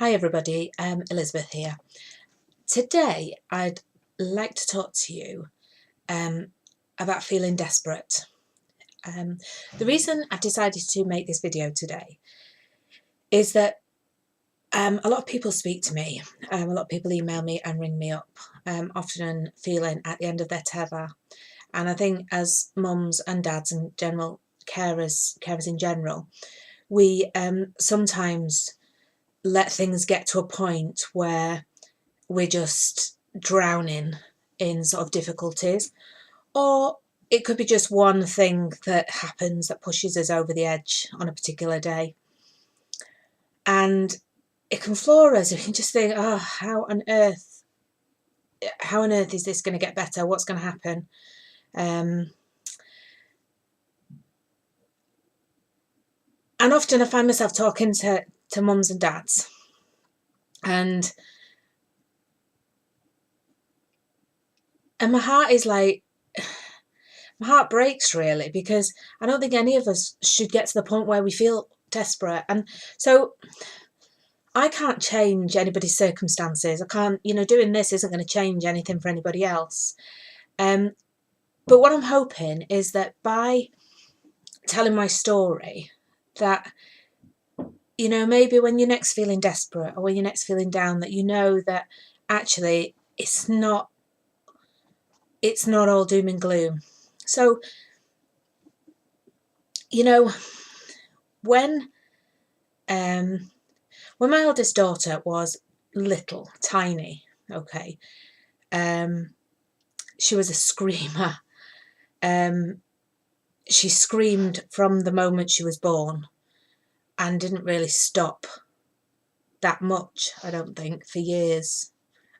Hi everybody, Elizabeth here. Today I'd like to talk to you about feeling desperate. The reason I decided to make this video today is that a lot of people speak to me, a lot of people email me and ring me up, often feeling at the end of their tether. And I think as mums and dads and general carers in general, we sometimes let things get to a point where we're just drowning in sort of difficulties, or it could be just one thing that happens that pushes us over the edge on a particular day, and it can floor us. We can just think, oh, how on earth is this going to get better? What's going to happen? And often I find myself talking to mums and dads, and my heart is like, my heart breaks really, because I don't think any of us should get to the point where we feel desperate. And so I can't change anybody's circumstances. I can't, doing this isn't going to change anything for anybody else. But what I'm hoping is that by telling my story, that, maybe when you're next feeling desperate or when you're next feeling down, that that actually it's not all doom and gloom. So, when my eldest daughter was little, tiny, okay, she was a screamer. She screamed from the moment she was born and didn't really stop that much, I don't think, for years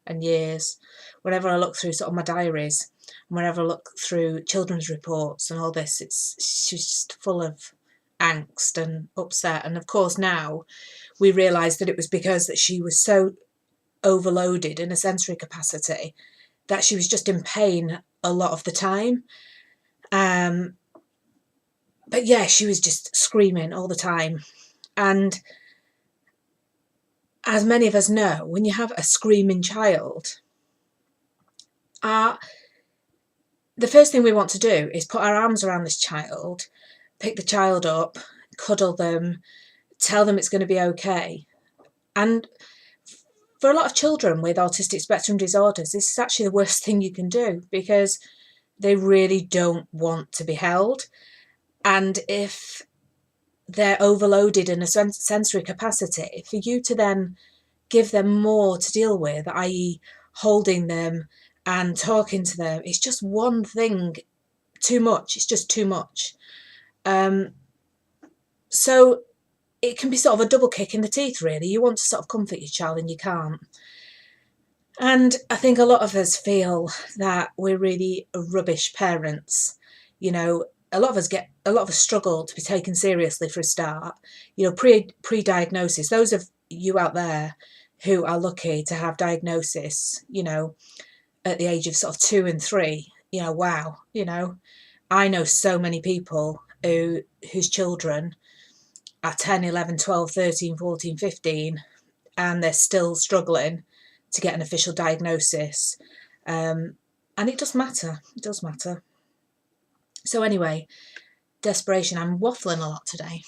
and years. Whenever I look through sort of my diaries, and whenever I look through children's reports and all this, she was just full of angst and upset. And of course now we realise that it was because that she was so overloaded in a sensory capacity that she was just in pain a lot of the time. But yeah, she was just screaming all the time. And as many of us know, when you have a screaming child, the first thing we want to do is put our arms around this child, pick the child up, cuddle them, tell them it's going to be okay. And for a lot of children with autistic spectrum disorders, this is actually the worst thing you can do, because they really don't want to be held. And if they're overloaded in a sensory capacity, for you to then give them more to deal with, i.e. holding them and talking to them, it's just one thing too much. It's just too much. So it can be sort of a double kick in the teeth, really. You want to sort of comfort your child and you can't. And I think a lot of us feel that we're really rubbish parents. A lot of us struggle to be taken seriously for a start. Pre-diagnosis. Those of you out there who are lucky to have diagnosis, at the age of sort of 2 and 3, wow. I know so many people whose children are 10, 11, 12, 13, 14, 15, and they're still struggling to get an official diagnosis. And it does matter. It does matter. So anyway, desperation. I'm waffling a lot today.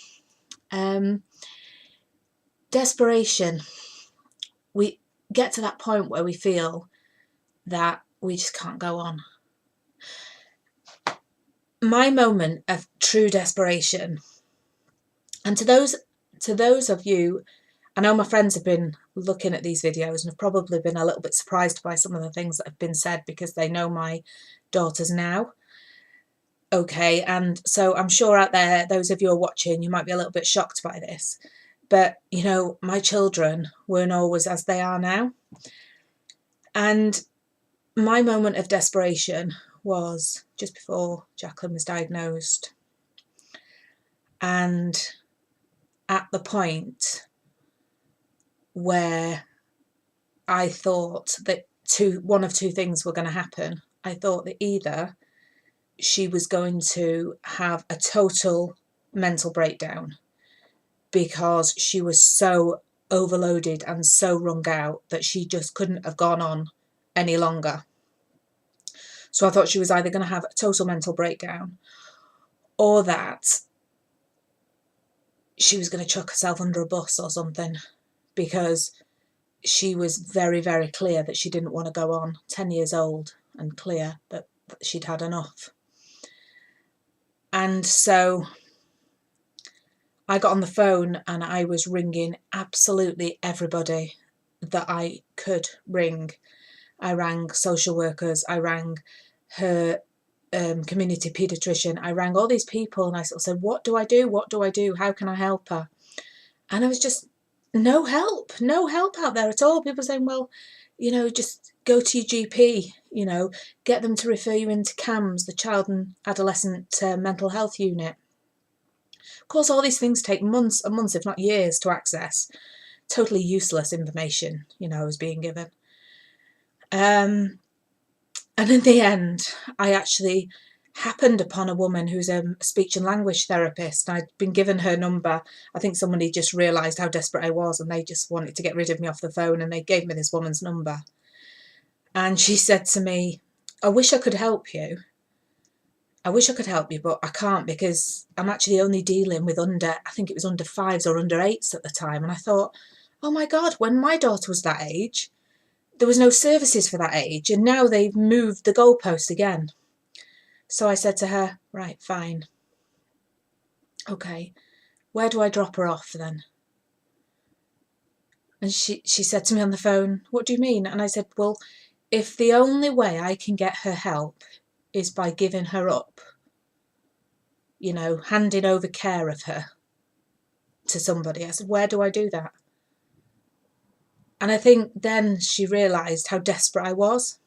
Desperation. We get to that point where we feel that we just can't go on. My moment of true desperation, and to those of you, I know my friends have been looking at these videos and have probably been a little bit surprised by some of the things that have been said, because they know my daughters now. Okay, and so I'm sure out there, those of you who are watching, you might be a little bit shocked by this. But, my children weren't always as they are now. And my moment of desperation was just before Jacqueline was diagnosed. And at the point where I thought that one of two things were going to happen. I thought that either she was going to have a total mental breakdown because she was so overloaded and so wrung out that she just couldn't have gone on any longer. So I thought she was either going to have a total mental breakdown or that she was going to chuck herself under a bus or something, because she was very, very clear that she didn't want to go on, 10 years old, and clear that she'd had enough. And so I got on the phone and I was ringing absolutely everybody that I could ring. I rang social workers, I rang her community paediatrician, I rang all these people, and I sort of said, what do I do? What do I do? How can I help her? And I was just, no help out there at all. People saying, well, just go to your GP, get them to refer you into CAMHS, the Child and Adolescent Mental Health Unit. Of course, all these things take months and months, if not years, to access. Totally useless information, was being given. And in the end, I actually happened upon a woman who's a speech and language therapist. I'd been given her number. I think somebody just realised how desperate I was and they just wanted to get rid of me off the phone, and they gave me this woman's number. And she said to me, I wish I could help you. But I can't, because I'm actually only dealing with I think it was under 5s or under 8s at the time. And I thought, oh my God, when my daughter was that age, there was no services for that age, and now they've moved the goalpost again. So I said to her, right, fine. Okay, where do I drop her off then? And she said to me on the phone, what do you mean? And I said, well, if the only way I can get her help is by giving her up, handing over care of her to somebody, I said, where do I do that? And I think then she realised how desperate I was.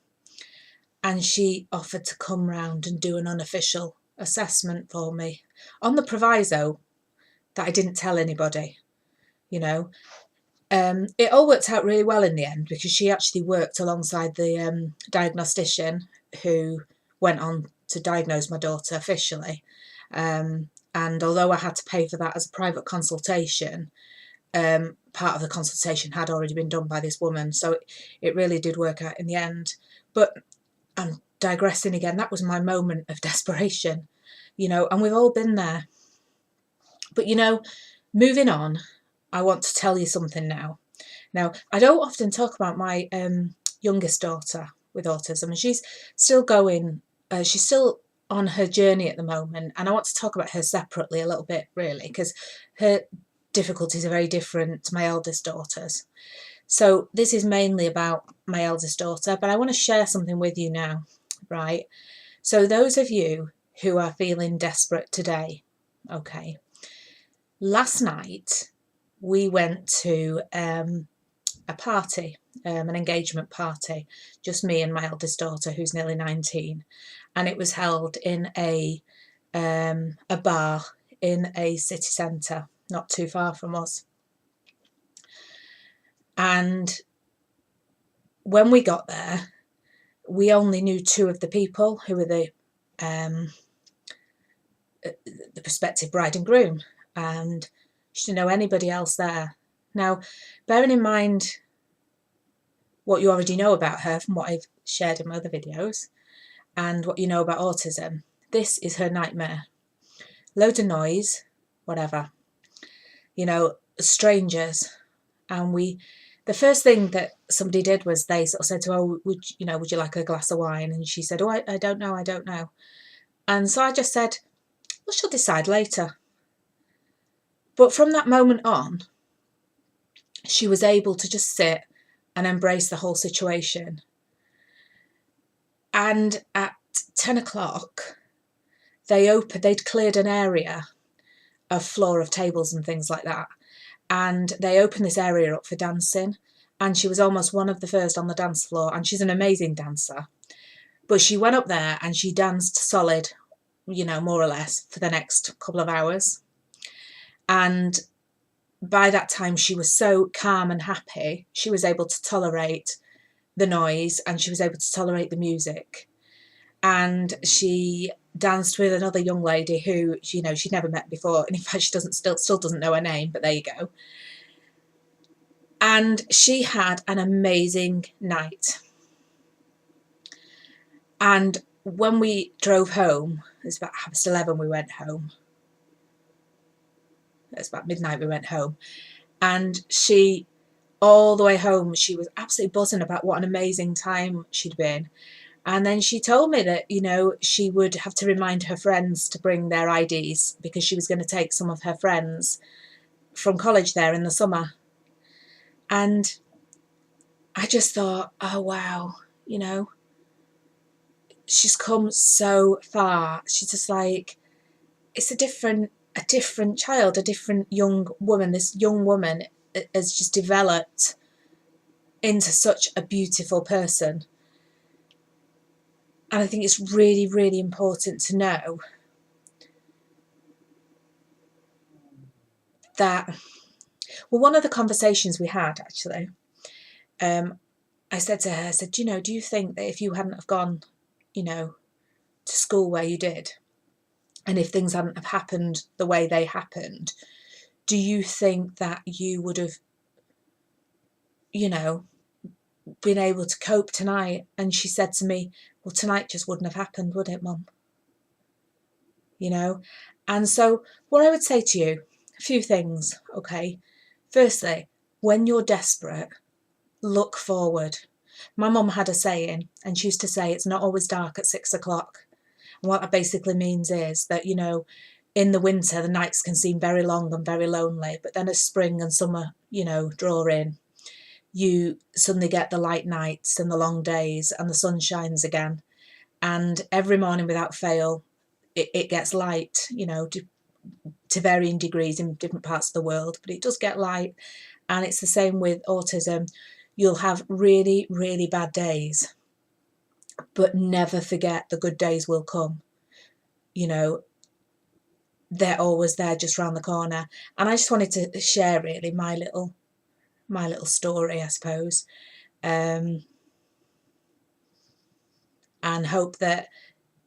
And she offered to come round and do an unofficial assessment for me, on the proviso that I didn't tell anybody, It all worked out really well in the end, because she actually worked alongside the diagnostician who went on to diagnose my daughter officially. And although I had to pay for that as a private consultation, part of the consultation had already been done by this woman. So it really did work out in the end. But I'm digressing again. That was my moment of desperation, and we've all been there. But, moving on, I want to tell you something now. Now, I don't often talk about my youngest daughter with autism, and she's still going, she's still on her journey at the moment, and I want to talk about her separately a little bit, really, because her difficulties are very different to my eldest daughter's. So this is mainly about my eldest daughter, but I want to share something with you now, right? So those of you who are feeling desperate today, okay, last night we went to a party, an engagement party, just me and my eldest daughter, who's nearly 19, and it was held in a bar in a city centre, not too far from us. And when we got there, we only knew 2 of the people who were the prospective bride and groom, and she didn't know anybody else there. Now, bearing in mind what you already know about her from what I've shared in my other videos, and what you know about autism, this is her nightmare. Loads of noise, whatever, strangers. And the first thing that somebody did was they sort of said to her, oh, would you like a glass of wine? And she said, oh, I don't know. And so I just said, well, she'll decide later. But from that moment on, she was able to just sit and embrace the whole situation. And at 10 o'clock, they'd cleared an area, a floor of tables and things like that. And they opened this area up for dancing, and she was almost one of the first on the dance floor, and she's an amazing dancer. But she went up there and she danced solid, more or less, for the next couple of hours. And by that time she was so calm and happy, she was able to tolerate the noise and she was able to tolerate the music. And she danced with another young lady who, she'd never met before, and in fact she still doesn't know her name, but there you go. And she had an amazing night. And when we drove home, it was about 11:30 we went home. It was about midnight we went home. And she, all the way home, she was absolutely buzzing about what an amazing time she'd been. And then she told me that, you know, she would have to remind her friends to bring their IDs because she was going to take some of her friends from college there in the summer. And I just thought, oh, wow, you know, she's come so far. She's just like, it's a different child, a different young woman. This young woman has just developed into such a beautiful person. And I think it's really, really important to know that, well, one of the conversations we had actually, I said to her, I said, you know, do you think that if you hadn't have gone, you know, to school where you did, and if things hadn't have happened the way they happened, do you think that you would have, you know, been able to cope tonight? And she said to me, well, tonight just wouldn't have happened, would it, Mum? You know? And so what I would say to you, a few things, okay? Firstly, when you're desperate, look forward. My mum had a saying, and she used to say, it's not always dark at 6 o'clock. And what that basically means is that, you know, in the winter, the nights can seem very long and very lonely, but then as spring and summer, you know, draw in, you suddenly get the light nights and the long days and the sun shines again. And every morning without fail, it gets light, you know, to varying degrees in different parts of the world, but it does get light. And it's the same with autism. You'll have really, really bad days, but never forget the good days will come. You know, they're always there just round the corner. And I just wanted to share really my little story, I suppose, and hope that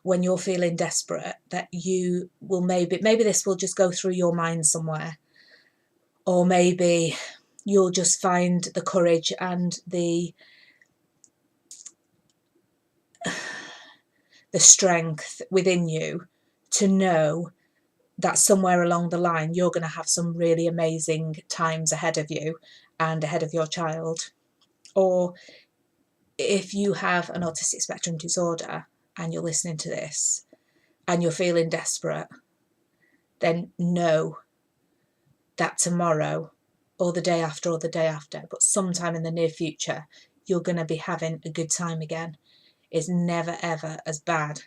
when you're feeling desperate that you will maybe this will just go through your mind somewhere, or maybe you'll just find the courage and the strength within you to know that somewhere along the line you're going to have some really amazing times ahead of you and ahead of your child. Or if you have an autistic spectrum disorder and you're listening to this and you're feeling desperate, then know that tomorrow or the day after, but sometime in the near future, you're going to be having a good time again. It's never, ever as bad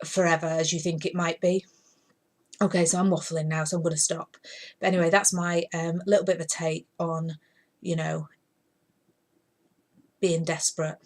forever as you think it might be. Okay, so I'm waffling now, so I'm going to stop. But anyway, that's my little bit of a take on, you know, being desperate.